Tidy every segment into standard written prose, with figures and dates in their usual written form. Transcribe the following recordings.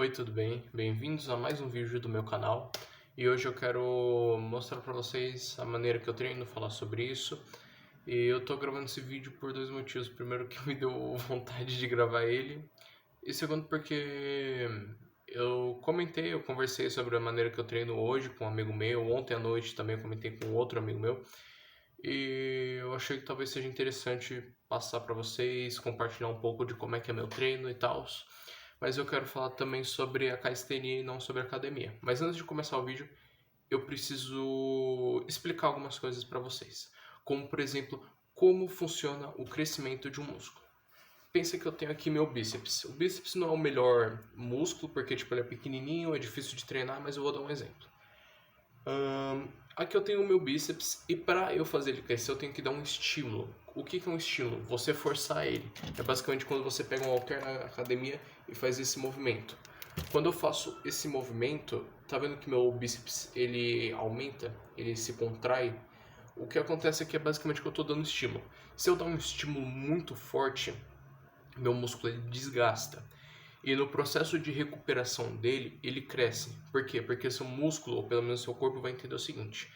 Oi, tudo bem? Bem-vindos a mais um vídeo do meu canal. E hoje eu quero mostrar para vocês a maneira que eu treino, falar sobre isso. E eu tô gravando esse vídeo por dois motivos. Primeiro, que me deu vontade de gravar ele. E segundo, porque eu conversei sobre a maneira que eu treino hoje com um amigo meu. Ontem à noite também eu comentei com outro amigo meu. E eu achei que talvez seja interessante passar para vocês, compartilhar um pouco de como é que é meu treino e tal. Mas eu quero falar também sobre a calistenia e não sobre a academia. Mas antes de começar o vídeo, eu preciso explicar algumas coisas para vocês. Como, por exemplo, como funciona o crescimento de um músculo. Pensa que eu tenho aqui meu bíceps. O bíceps não é o melhor músculo, porque tipo, ele é pequenininho, é difícil de treinar, mas eu vou dar um exemplo. Aqui eu tenho o meu bíceps e para eu fazer ele crescer eu tenho que dar um estímulo. O que é um estímulo? Você forçar ele. É basicamente quando você pega um halter na academia e faz esse movimento. Quando eu faço esse movimento, tá vendo que meu bíceps ele aumenta, ele se contrai? O que acontece aqui é basicamente que eu estou dando estímulo. Se eu dar um estímulo muito forte, meu músculo ele desgasta. E no processo de recuperação dele, ele cresce. Por quê? Porque seu músculo, ou pelo menos seu corpo, vai entender o seguinte: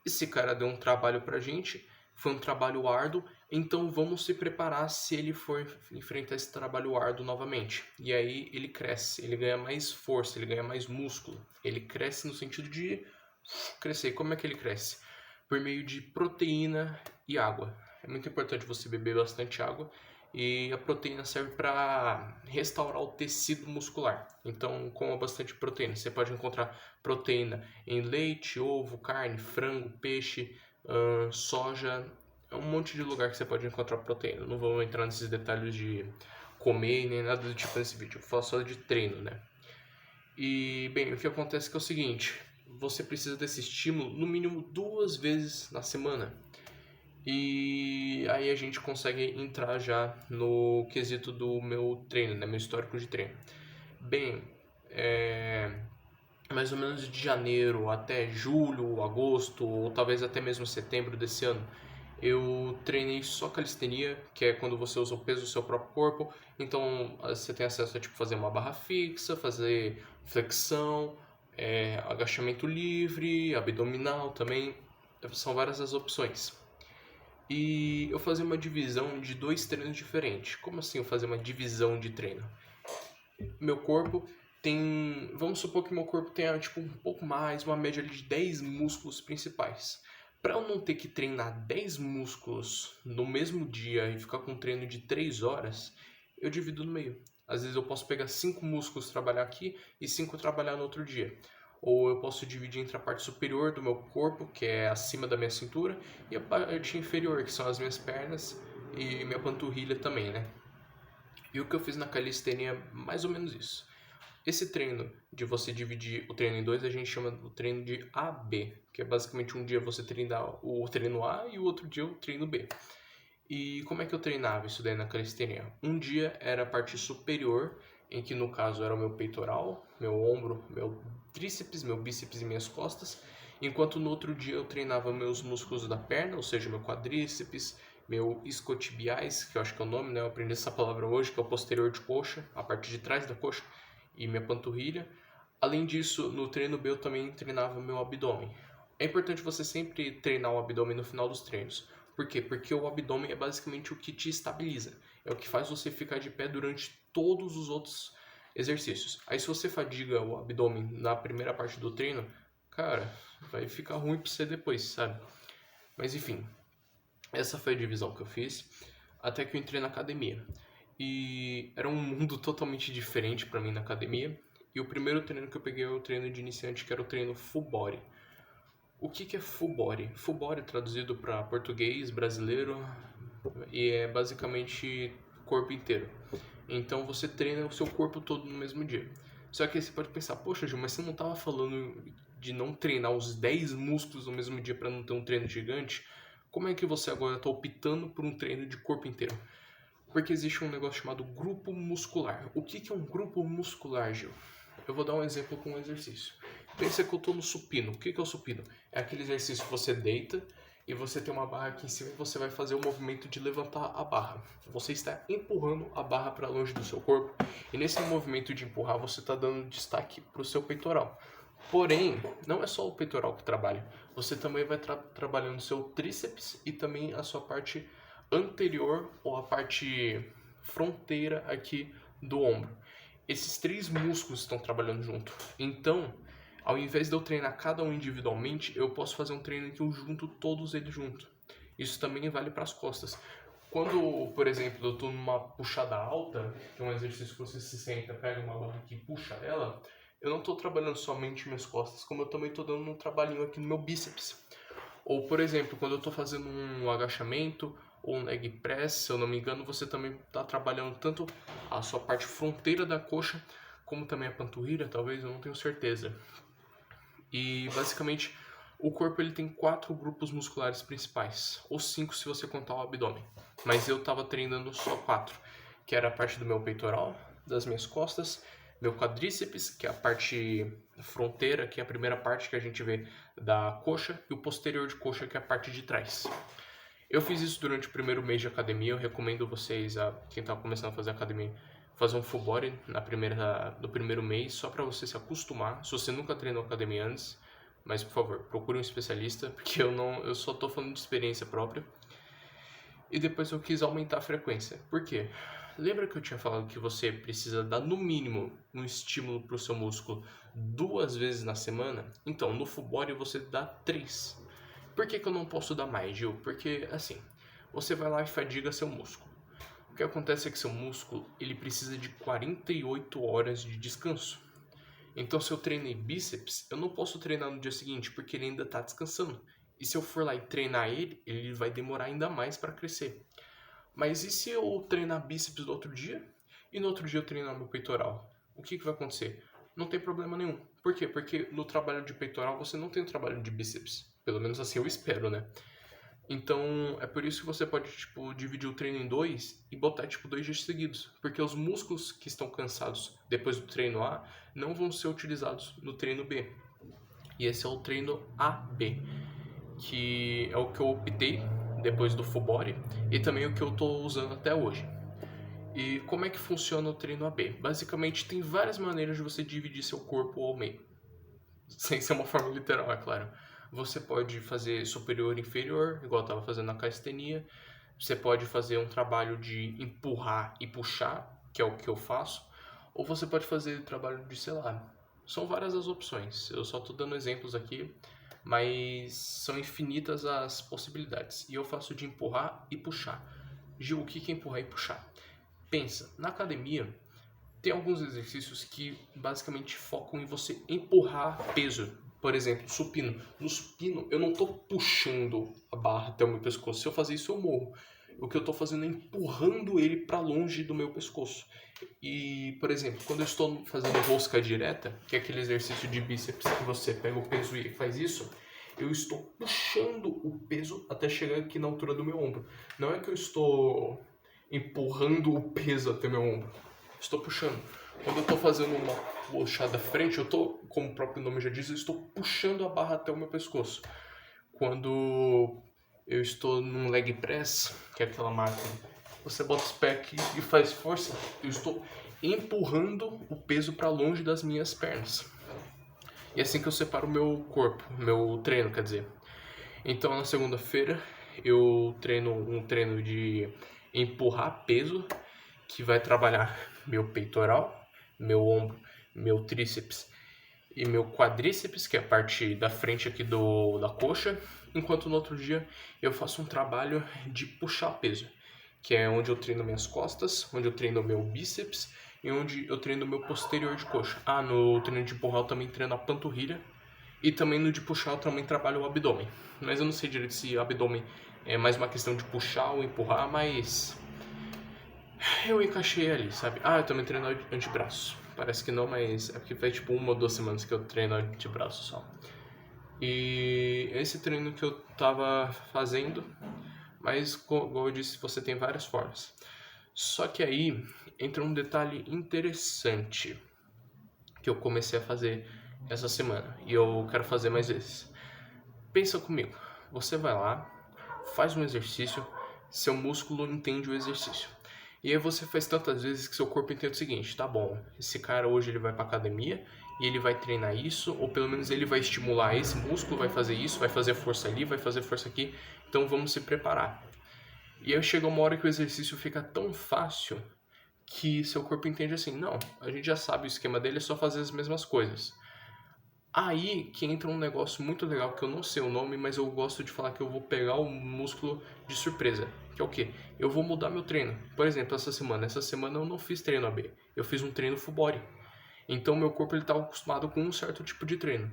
esse cara deu um trabalho pra gente, foi um trabalho árduo, então vamos se preparar se ele for enfrentar esse trabalho árduo novamente. E aí ele cresce, ele ganha mais força, ele ganha mais músculo. Ele cresce no sentido de crescer. Como é que ele cresce? Por meio de proteína e água. É muito importante você beber bastante água e a proteína serve para restaurar o tecido muscular. Então, coma bastante proteína. Você pode encontrar proteína em leite, ovo, carne, frango, peixe, soja. É um monte de lugar que você pode encontrar proteína. Não vou entrar nesses detalhes de comer nem nada do tipo nesse vídeo. Eu falo só de treino, né? E, bem, o que acontece é o seguinte: você precisa desse estímulo no mínimo 2 vezes na semana. E aí a gente consegue entrar já no quesito do meu treino, né? Meu histórico de treino. Bem, mais ou menos de janeiro até julho, agosto, ou talvez até mesmo setembro desse ano, eu treinei só calistenia, que é quando você usa o peso do seu próprio corpo. Então você tem acesso a tipo, fazer uma barra fixa, fazer flexão, agachamento livre, abdominal também. São várias as opções. E eu fazia uma divisão de 2 treinos diferentes. Como assim eu fazia uma divisão de treino? Meu corpo tem... Vamos supor que meu corpo tenha tipo, um pouco mais, uma média de 10 músculos principais. Para eu não ter que treinar 10 músculos no mesmo dia e ficar com um treino de 3 horas, eu divido no meio. Às vezes eu posso pegar 5 músculos trabalhar aqui e 5 trabalhar no outro dia. Ou eu posso dividir entre a parte superior do meu corpo, que é acima da minha cintura, e a parte inferior, que são as minhas pernas e minha panturrilha também, né? E o que eu fiz na calistenia é mais ou menos isso. Esse treino de você dividir o treino em dois, a gente chama do treino de AB, que é basicamente um dia você treinar o treino A e o outro dia o treino B. E como é que eu treinava isso daí na calistenia? Um dia era a parte superior, em que no caso era o meu peitoral, meu ombro, meu tríceps, meu bíceps e minhas costas, enquanto no outro dia eu treinava meus músculos da perna, ou seja, meu quadríceps, meu isquiotibiais, que eu acho que é o nome, né? Eu aprendi essa palavra hoje, que é o posterior de coxa, a parte de trás da coxa, e minha panturrilha. Além disso, no treino B eu também treinava meu abdômen. É importante você sempre treinar o abdômen no final dos treinos. Por quê? Porque o abdômen é basicamente o que te estabiliza. É o que faz você ficar de pé durante todos os outros exercícios. Aí se você fadiga o abdômen na primeira parte do treino, cara, vai ficar ruim pra você depois, sabe? Mas enfim, essa foi a divisão que eu fiz até que eu entrei na academia. E era um mundo totalmente diferente para mim na academia. E o primeiro treino que eu peguei é o treino de iniciante, que era o treino Full Body. O que é Full Body? Full Body traduzido para português brasileiro e é basicamente corpo inteiro. Então você treina o seu corpo todo no mesmo dia. Só que aí você pode pensar, poxa Gil, mas você não estava falando de não treinar os 10 músculos no mesmo dia para não ter um treino gigante? Como é que você agora está optando por um treino de corpo inteiro? Porque existe um negócio chamado grupo muscular. O que é um grupo muscular, Gil? Eu vou dar um exemplo com um exercício. Pensa que eu estou no supino. O que é o supino? É aquele exercício que você deita e você tem uma barra aqui em cima e você vai fazer o movimento de levantar a barra. Você está empurrando a barra para longe do seu corpo e nesse movimento de empurrar você está dando destaque para o seu peitoral. Porém, não é só o peitoral que trabalha, você também vai trabalhando seu tríceps e também a sua parte anterior ou a parte fronteira aqui do ombro. Esses três músculos estão trabalhando junto. Então, ao invés de eu treinar cada um individualmente, eu posso fazer um treino que eu junto todos eles juntos. Isso também vale para as costas. Quando, por exemplo, eu estou numa puxada alta, que é um exercício que você se senta, pega uma barra aqui e puxa ela, eu não estou trabalhando somente minhas costas, como eu também estou dando um trabalhinho aqui no meu bíceps. Ou, por exemplo, quando eu estou fazendo um agachamento ou um leg press, se eu não me engano, você também está trabalhando tanto a sua parte fronteira da coxa, como também a panturrilha, talvez, eu não tenho certeza. E, basicamente, o corpo ele tem 4 grupos musculares principais, ou 5 se você contar o abdômen. Mas eu estava treinando só 4, que era a parte do meu peitoral, das minhas costas, meu quadríceps, que é a parte fronteira, que é a primeira parte que a gente vê da coxa, e o posterior de coxa, que é a parte de trás. Eu fiz isso durante o primeiro mês de academia, eu recomendo vocês, quem está começando a fazer academia, fazer um full body no primeiro mês, só para você se acostumar, se você nunca treinou academia antes, mas por favor, procure um especialista, porque eu só estou falando de experiência própria. E depois eu quis aumentar a frequência. Por quê? Lembra que eu tinha falado que você precisa dar no mínimo um estímulo para o seu músculo 2 vezes na semana? Então, no full body você dá 3. Por que eu não posso dar mais, Gil? Porque, assim, você vai lá e fadiga seu músculo. O que acontece é que seu músculo ele precisa de 48 horas de descanso. Então, se eu treinei bíceps, eu não posso treinar no dia seguinte, porque ele ainda está descansando. E se eu for lá e treinar ele, ele vai demorar ainda mais para crescer. Mas e se eu treinar bíceps no outro dia, e no outro dia eu treinar meu peitoral? O que vai acontecer? Não tem problema nenhum. Por quê? Porque no trabalho de peitoral você não tem o trabalho de bíceps. Pelo menos assim eu espero, né? Então, é por isso que você pode, tipo, dividir o treino em 2 e botar, tipo, 2 dias seguidos. Porque os músculos que estão cansados depois do treino A não vão ser utilizados no treino B. E esse é o treino AB, que é o que eu optei depois do full body e também o que eu estou usando até hoje. E como é que funciona o treino AB? Basicamente, tem várias maneiras de você dividir seu corpo ao meio. Sem ser uma forma literal, é claro. Você pode fazer superior e inferior, igual eu estava fazendo na calistenia. Você pode fazer um trabalho de empurrar e puxar, que é o que eu faço. Ou você pode fazer trabalho de, sei lá, são várias as opções. Eu só estou dando exemplos aqui, mas são infinitas as possibilidades. E eu faço de empurrar e puxar. Gil, o que é empurrar e puxar? Pensa, na academia tem alguns exercícios que basicamente focam em você empurrar peso. Por exemplo, supino. No supino, eu não estou puxando a barra até o meu pescoço. Se eu fazer isso, eu morro. O que eu estou fazendo é empurrando ele para longe do meu pescoço. E, por exemplo, quando eu estou fazendo rosca direta, que é aquele exercício de bíceps que você pega o peso e faz isso, eu estou puxando o peso até chegar aqui na altura do meu ombro. Não é que eu estou empurrando o peso até meu ombro. Estou puxando. Quando eu estou fazendo uma puxada frente, eu estou, como o próprio nome já diz, eu estou puxando a barra até o meu pescoço. Quando eu estou num leg press, que é aquela máquina, você bota os pés aqui e faz força, eu estou empurrando o peso para longe das minhas pernas. E é assim que eu separo o meu corpo, meu treino, quer dizer. Então, na segunda-feira, eu treino um treino de empurrar peso, que vai trabalhar meu peitoral, meu ombro, meu tríceps e meu quadríceps, que é a parte da frente aqui da coxa, enquanto no outro dia eu faço um trabalho de puxar peso, que é onde eu treino minhas costas, onde eu treino meu bíceps e onde eu treino meu posterior de coxa. No treino de empurrar eu também treino a panturrilha e também no de puxar eu também trabalho o abdômen. Mas eu não sei direito se o abdômen é mais uma questão de puxar ou empurrar, mas eu encaixei ali, sabe? Eu também treino antebraço. Parece que não, mas é porque faz tipo 1 ou 2 semanas que eu treino antebraço só. E esse treino que eu tava fazendo, mas como eu disse, você tem várias formas. Só que aí entra um detalhe interessante que eu comecei a fazer essa semana e eu quero fazer mais vezes. Pensa comigo, você vai lá, faz um exercício, seu músculo entende o exercício. E aí você faz tantas vezes que seu corpo entende o seguinte, tá bom, esse cara hoje ele vai pra academia e ele vai treinar isso, ou pelo menos ele vai estimular esse músculo, vai fazer isso, vai fazer força ali, vai fazer força aqui, então vamos se preparar. E aí chega uma hora que o exercício fica tão fácil que seu corpo entende assim, não, a gente já sabe o esquema dele, é só fazer as mesmas coisas. Aí que entra um negócio muito legal que eu não sei o nome, mas eu gosto de falar que eu vou pegar o músculo de surpresa. Que é o quê? Eu vou mudar meu treino. Por exemplo, essa semana eu não fiz treino AB, eu fiz um treino full body. Então meu corpo ele estava acostumado com um certo tipo de treino.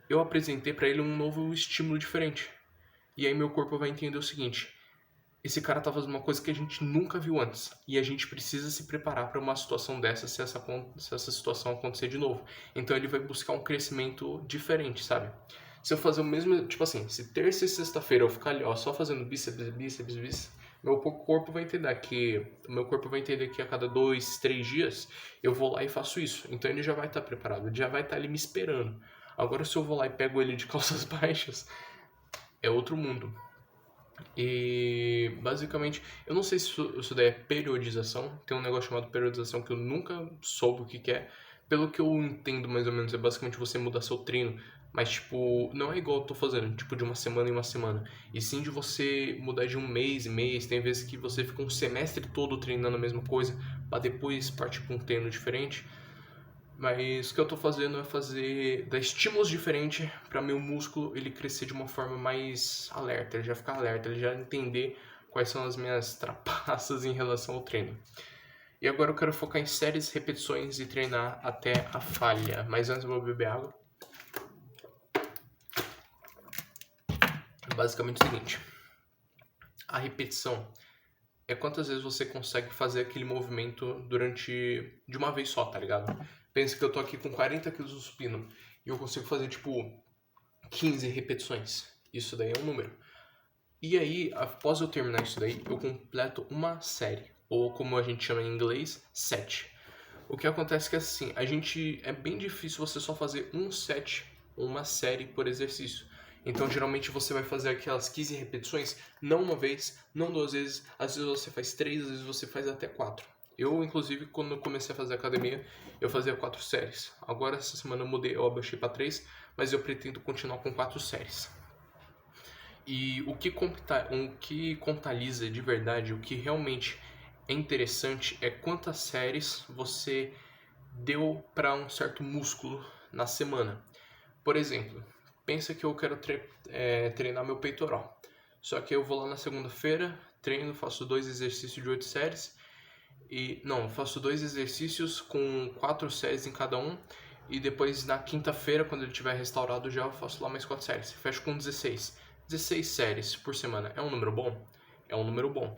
Eu apresentei para ele um novo estímulo diferente. E aí meu corpo vai entender o seguinte: esse cara tá fazendo uma coisa que a gente nunca viu antes. E a gente precisa se preparar para uma situação dessa se essa situação acontecer de novo. Então ele vai buscar um crescimento diferente, sabe? Se eu fazer o mesmo, tipo assim, se terça e sexta-feira eu ficar ali, ó, só fazendo bíceps, bíceps, bíceps, meu corpo vai entender que a cada 2, 3 dias eu vou lá e faço isso. Então ele já vai estar preparado, ele já vai estar ali me esperando. Agora se eu vou lá e pego ele de calças baixas, é outro mundo. E basicamente, eu não sei se isso daí é periodização. Tem um negócio chamado periodização que eu nunca soube o que é. Pelo que eu entendo mais ou menos, é basicamente você mudar seu treino. Mas tipo, não é igual eu tô fazendo, tipo de uma semana em uma semana. E sim de você mudar de um mês em mês. Tem vezes que você fica um semestre todo treinando a mesma coisa, pra depois partir pra um treino diferente. Mas o que eu tô fazendo é dar estímulos diferentes para meu músculo ele crescer de uma forma mais alerta, ele já ficar alerta, ele já entender quais são as minhas trapaças em relação ao treino. E agora eu quero focar em séries, repetições e treinar até a falha. Mas antes eu vou beber água. Basicamente é o seguinte: a repetição é quantas vezes você consegue fazer aquele movimento de uma vez só, tá ligado? Pensa que eu tô aqui com 40 kg de supino e eu consigo fazer tipo 15 repetições. Isso daí é um número. E aí, após eu terminar isso daí, eu completo uma série, ou como a gente chama em inglês, set. O que acontece é que assim, é bem difícil você só fazer um set ou uma série por exercício. Então, geralmente você vai fazer aquelas 15 repetições, não uma vez, não 2 vezes, às vezes você faz 3, às vezes você faz até 4. Eu, inclusive, quando eu comecei a fazer academia, eu fazia 4 séries. Agora, essa semana eu mudei, eu abaixei para 3, mas eu pretendo continuar com 4 séries. E o que contabiliza de verdade, o que realmente é interessante é quantas séries você deu para um certo músculo na semana. Por exemplo, pensa que eu quero treinar meu peitoral. Só que eu vou lá na segunda-feira, treino, faço 2 exercícios de 8 séries. Faço 2 exercícios com 4 séries em cada um. E depois na quinta-feira, quando ele estiver restaurado já, eu faço lá mais 4 séries. Fecho com 16. 16 séries por semana. É um número bom? É um número bom.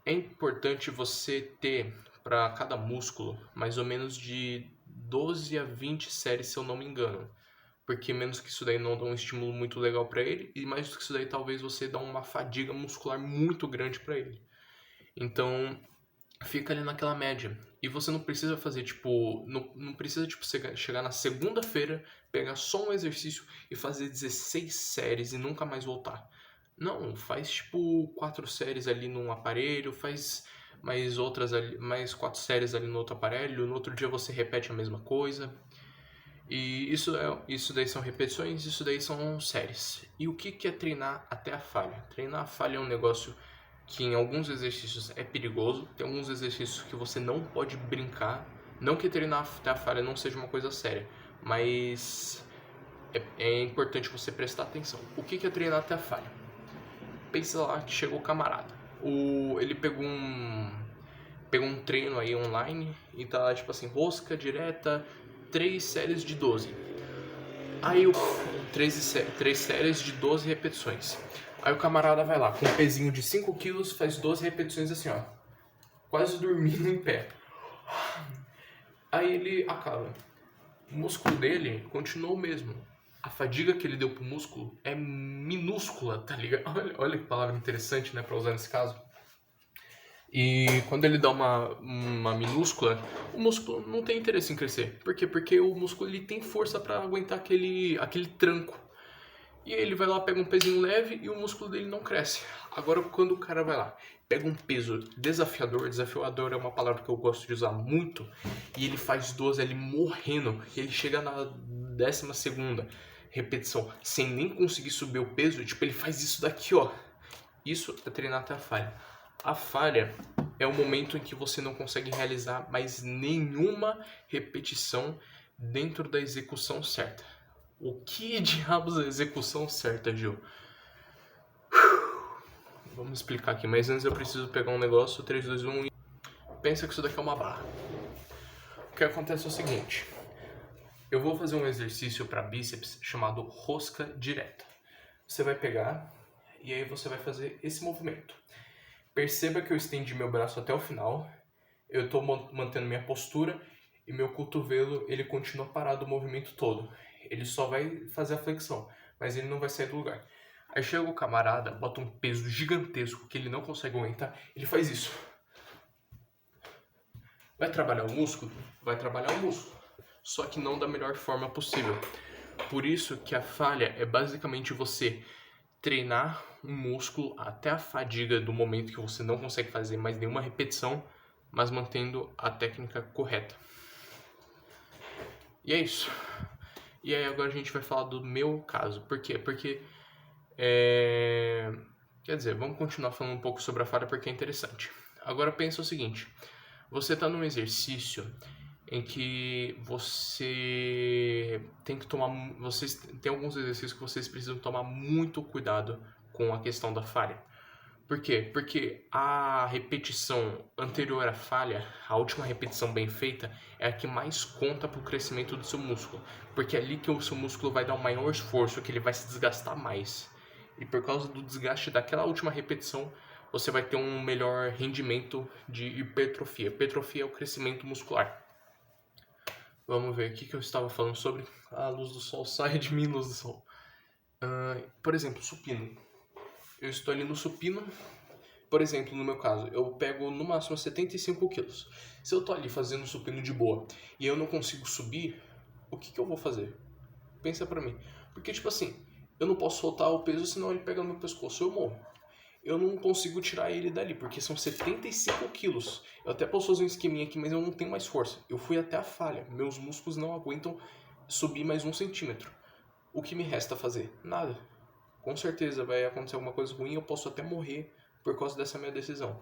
É importante você ter para cada músculo mais ou menos de 12 a 20 séries, se eu não me engano. Porque menos que isso daí não dá um estímulo muito legal para ele, e mais do que isso daí talvez você dá uma fadiga muscular muito grande para ele. Então, fica ali naquela média. E você não precisa fazer, tipo, não precisa tipo chegar na segunda-feira, pegar só um exercício e fazer 16 séries e nunca mais voltar. Não, faz tipo 4 séries ali num aparelho, faz mais 4 séries ali no outro aparelho, no outro dia você repete a mesma coisa. E isso daí são repetições, isso daí são séries. E o que é treinar até a falha? Treinar a falha é um negócio que em alguns exercícios é perigoso, tem alguns exercícios que você não pode brincar. Não que treinar até a falha não seja uma coisa séria, mas é importante você prestar atenção. O que é treinar até a falha? Pensa lá que chegou o camarada. Ele pegou um treino aí online e tá lá, tipo assim, rosca direta, 3 séries de 12. Aí 3 séries de 12 repetições. Aí o camarada vai lá com um pezinho de 5 quilos, faz 12 repetições assim, ó. Quase dormindo em pé. Aí ele acaba. O músculo dele continua o mesmo. A fadiga que ele deu pro músculo é minúscula, tá ligado? Olha que palavra interessante, né, pra usar nesse caso. E quando ele dá uma minúscula, o músculo não tem interesse em crescer. Por quê? Porque o músculo ele tem força para aguentar aquele tranco. E aí ele vai lá, pega um pezinho leve e o músculo dele não cresce. Agora, quando o cara vai lá, pega um peso desafiador é uma palavra que eu gosto de usar muito, e ele faz 12 ali morrendo, e ele chega na 12ª repetição sem nem conseguir subir o peso, tipo, ele faz isso daqui, ó. Isso é treinar até a falha. A falha é o momento em que você não consegue realizar mais nenhuma repetição dentro da execução certa. O que diabos é a execução certa, Gil? Vamos explicar aqui, mas antes eu preciso pegar um negócio, 3, 2, 1 e... Pensa que isso daqui é uma barra. O que acontece é o seguinte, eu vou fazer um exercício para bíceps chamado rosca direta. Você vai pegar e aí você vai fazer esse movimento. Perceba que eu estendi meu braço até o final, eu estou mantendo minha postura e meu cotovelo ele continua parado o movimento todo. Ele só vai fazer a flexão, mas ele não vai sair do lugar. Aí chega o camarada, bota um peso gigantesco que ele não consegue aguentar, ele faz isso. Vai trabalhar o músculo? Vai trabalhar o músculo, só que não da melhor forma possível. Por isso que a falha é basicamente você treinar um músculo até a fadiga do momento que você não consegue fazer mais nenhuma repetição, mas mantendo a técnica correta. E é isso. E aí agora a gente vai falar do meu caso. Por quê? Porque, quer dizer, vamos continuar falando um pouco sobre a falha porque é interessante. Agora pensa o seguinte, você está num exercício em que você tem que tomar... tem alguns exercícios que vocês precisam tomar muito cuidado com a questão da falha. Por quê? Porque a repetição anterior à falha, a última repetição bem feita, é a que mais conta para o crescimento do seu músculo. Porque é ali que o seu músculo vai dar um maior esforço, que ele vai se desgastar mais. E por causa do desgaste daquela última repetição, você vai ter um melhor rendimento de hipertrofia. Hipertrofia é o crescimento muscular. Vamos ver, o que eu estava falando sobre? A luz do sol, sai de mim, luz do sol. Por exemplo, supino. Eu estou ali no supino, por exemplo, no meu caso, eu pego no máximo 75 quilos. Se eu estou ali fazendo supino de boa e eu não consigo subir, o que eu vou fazer? Pensa pra mim. Porque, tipo assim, eu não posso soltar o peso, senão ele pega no meu pescoço e eu morro. Eu não consigo tirar ele dali, porque são 75 quilos. Eu até posso fazer um esqueminha aqui, mas eu não tenho mais força. Eu fui até a falha. Meus músculos não aguentam subir mais 1 centímetro. O que me resta fazer? Nada. Com certeza vai acontecer alguma coisa ruim, eu posso até morrer por causa dessa minha decisão.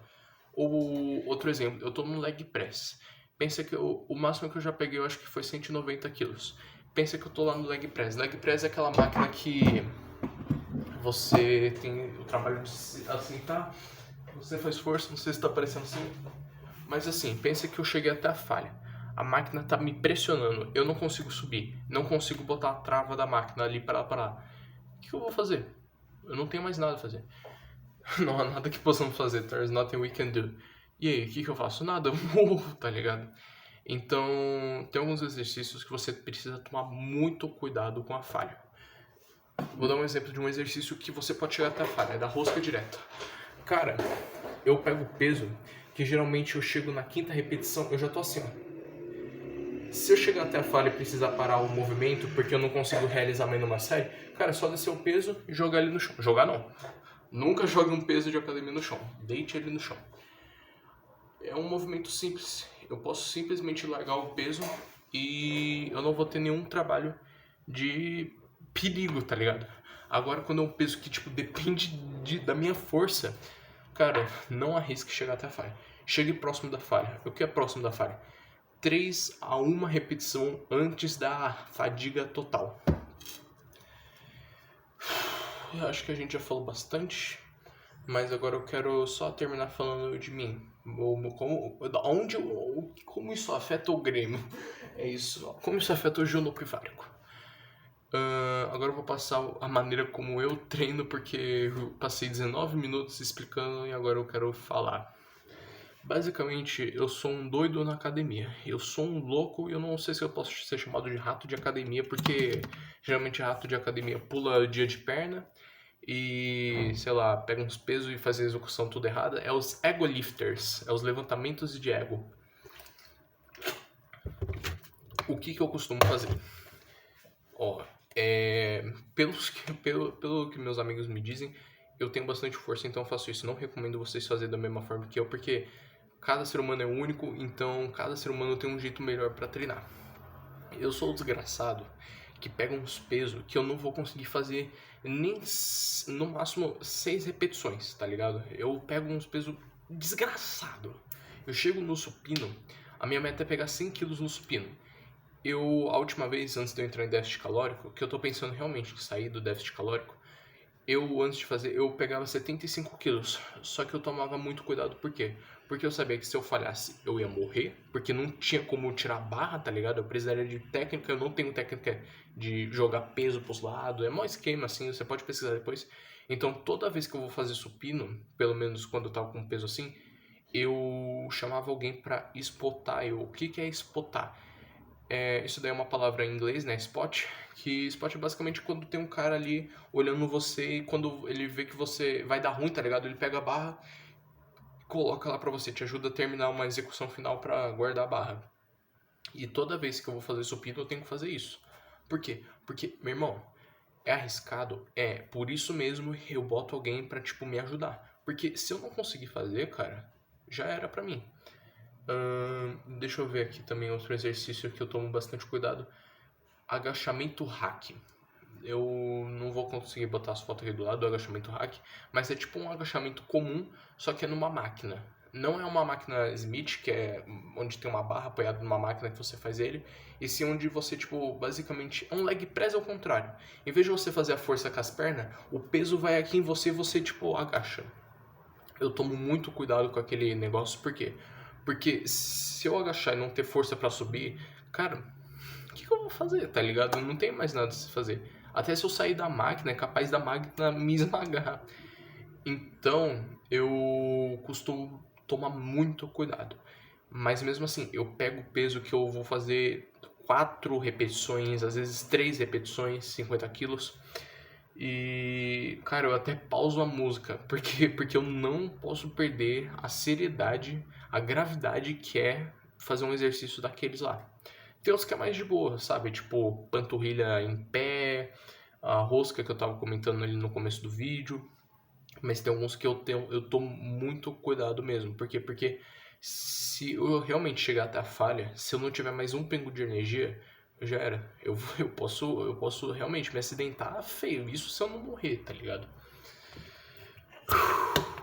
Ou outro exemplo, eu tô no leg press. Pensa que o máximo que eu já peguei, eu acho que foi 190 quilos. Pensa que eu tô lá no leg press. Leg press é aquela máquina que você tem o trabalho de assentar, você faz força, não sei se tá parecendo assim. Mas assim, pensa que eu cheguei até a falha. A máquina tá me pressionando, eu não consigo subir, não consigo botar a trava da máquina ali para parar. O que eu vou fazer? Eu não tenho mais nada a fazer. Não há nada que possamos fazer. There's nothing we can do. E aí, o que eu faço? Nada, eu morro, tá ligado? Então, tem alguns exercícios que você precisa tomar muito cuidado com a falha. Vou dar um exemplo de um exercício que você pode chegar até a falha, é da rosca direta. Cara, eu pego o peso, que geralmente eu chego na 5ª repetição, eu já tô assim, ó. Se eu chegar até a falha e precisar parar o movimento porque eu não consigo realizar mais numa série, cara, é só descer o peso e jogar ele no chão. Jogar não. Nunca jogue um peso de academia no chão. Deite ele no chão. É um movimento simples. Eu posso simplesmente largar o peso e eu não vou ter nenhum trabalho de perigo, tá ligado? Agora, quando é um peso que, tipo, depende da minha força, cara, não arrisque chegar até a falha. Chegue próximo da falha. O que é próximo da falha? 3 a 1 repetição antes da fadiga total. Eu acho que a gente já falou bastante, mas agora eu quero só terminar falando de mim. Como isso afeta o Grêmio? É isso. Como isso afeta o jogo Várico? Agora eu vou passar a maneira como eu treino, porque eu passei 19 minutos explicando e agora eu quero falar. Basicamente, eu sou um doido na academia. Eu sou um louco e eu não sei se eu posso ser chamado de rato de academia, porque geralmente rato de academia pula dia de perna e, sei lá, pega uns pesos e faz a execução tudo errada. É os ego lifters, é os levantamentos de ego. O que eu costumo fazer? Pelo que meus amigos me dizem, eu tenho bastante força, então eu faço isso. Não recomendo vocês fazerem da mesma forma que eu, porque cada ser humano é único, então cada ser humano tem um jeito melhor pra treinar. Eu sou o desgraçado que pega uns pesos que eu não vou conseguir fazer nem no máximo 6 repetições, tá ligado? Eu pego uns pesos desgraçado. Eu chego no supino, a minha meta é pegar 100 quilos no supino. A última vez, antes de eu entrar em déficit calórico, que eu tô pensando realmente em sair do déficit calórico, antes de fazer, eu pegava 75 quilos. Só que eu tomava muito cuidado, por quê? Porque eu sabia que se eu falhasse, eu ia morrer. Porque não tinha como tirar barra, tá ligado? Eu precisaria de técnica, eu não tenho técnica de jogar peso pros lados. É mó esquema, assim, você pode pesquisar depois. Então, toda vez que eu vou fazer supino, pelo menos quando eu tava com peso assim, eu chamava alguém pra spotar eu. O que é spotar? Isso daí é uma palavra em inglês, né? Spot. Que spot é basicamente quando tem um cara ali olhando você e quando ele vê que você vai dar ruim, tá ligado? Ele pega a barra, coloca lá pra você, te ajuda a terminar uma execução final pra guardar a barra. E toda vez que eu vou fazer supino, eu tenho que fazer isso. Por quê? Porque, meu irmão, é arriscado? É. Por isso mesmo eu boto alguém pra, tipo, me ajudar. Porque se eu não conseguir fazer, cara, já era pra mim. Deixa eu ver aqui também outro exercício que eu tomo bastante cuidado. Agachamento hack. Eu não vou conseguir botar as fotos aqui do lado do agachamento hack, mas é tipo um agachamento comum, só que é numa máquina. Não é uma máquina Smith, que é onde tem uma barra apoiada numa máquina que você faz ele, e sim onde você, tipo, basicamente é um leg press ao contrário. Em vez de você fazer a força com as pernas, o peso vai aqui em você e você, tipo, agacha. Eu tomo muito cuidado com aquele negócio, por quê? Porque se eu agachar e não ter força pra subir, cara, o que eu vou fazer, tá ligado? Não tem mais nada a se fazer. Até se eu sair da máquina, é capaz da máquina me esmagar. Então, eu costumo tomar muito cuidado. Mas mesmo assim, eu pego o peso que eu vou fazer 4 repetições, às vezes 3 repetições, 50 quilos. E, cara, eu até pauso a música, porque eu não posso perder a seriedade, a gravidade que é fazer um exercício daqueles lá. Tem uns que é mais de boa, sabe? Tipo, panturrilha em pé, a rosca que eu tava comentando ali no começo do vídeo. Mas tem alguns que eu tomo muito cuidado mesmo. Por quê? Porque se eu realmente chegar até a falha, se eu não tiver mais um pingo de energia, já era. Eu posso realmente me acidentar feio. Isso se eu não morrer, tá ligado?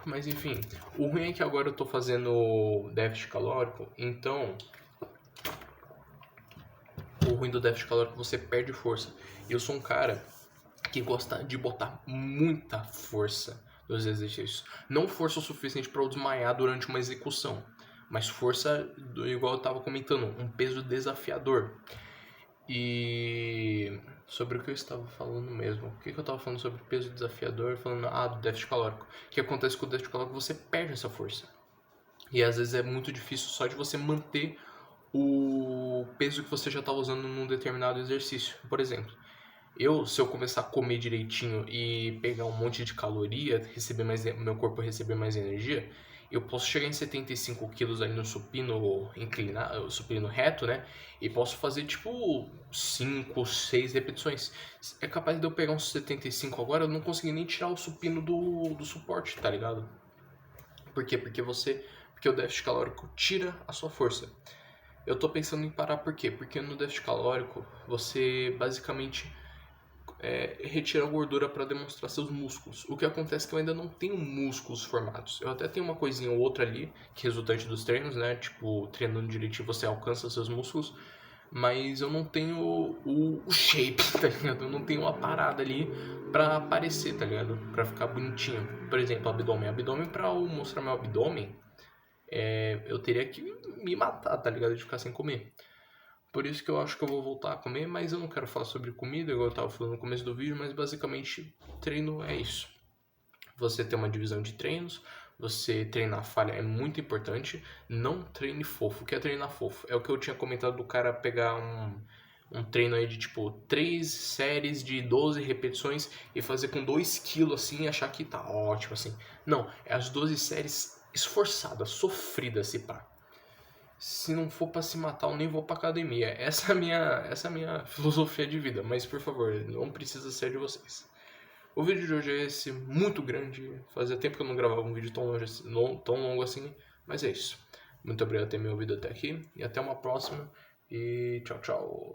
Mas enfim, o ruim é que agora eu tô fazendo déficit calórico, então o ruim do déficit calórico é que você perde força. E eu sou um cara que gosta de botar muita força nos exercícios. Não força o suficiente para eu desmaiar durante uma execução, mas força, igual eu tava comentando, um peso desafiador. E sobre o que eu estava falando mesmo? O que eu estava falando sobre peso desafiador? Falando, do déficit calórico. O que acontece com o déficit calórico? Você perde essa força. E às vezes é muito difícil só de você manter o peso que você já está usando num determinado exercício. Por exemplo, se eu começar a comer direitinho e pegar um monte de caloria, meu corpo receber mais energia, eu posso chegar em 75 quilos ali no supino inclinado, supino reto, né? E posso fazer tipo 5, 6 repetições. É capaz de eu pegar uns 75 agora, eu não consegui nem tirar o supino do suporte, tá ligado? Por quê? Porque o déficit calórico tira a sua força. Eu tô pensando em parar por quê? Porque no déficit calórico você basicamente retira a gordura para demonstrar seus músculos. O que acontece é que eu ainda não tenho músculos formados. Eu até tenho uma coisinha ou outra ali, que é resultante dos treinos, né? Tipo, treinando direitinho você alcança seus músculos. Mas eu não tenho o shape, tá ligado? Eu não tenho uma parada ali pra aparecer, tá ligado? Pra ficar bonitinho. Por exemplo, abdômen. Abdômen, pra eu mostrar meu abdômen, eu teria que me matar, tá ligado? De ficar sem comer. Por isso que eu acho que eu vou voltar a comer, mas eu não quero falar sobre comida, igual eu tava falando no começo do vídeo, mas basicamente treino é isso. Você ter uma divisão de treinos, você treinar a falha é muito importante, não treine fofo. O que é treinar fofo? É o que eu tinha comentado do cara pegar um treino aí de tipo 3 séries de 12 repetições e fazer com 2 kg assim e achar que tá ótimo assim. Não, é as 12 séries esforçadas, sofridas se pá. se não for pra se matar, eu nem vou pra academia. Essa é a minha filosofia de vida. Mas, por favor, não precisa ser de vocês. O vídeo de hoje é esse, muito grande. Fazia tempo que eu não gravava um vídeo tão longo assim. Mas é isso. Muito obrigado por ter me ouvido até aqui. E até uma próxima. E tchau, tchau.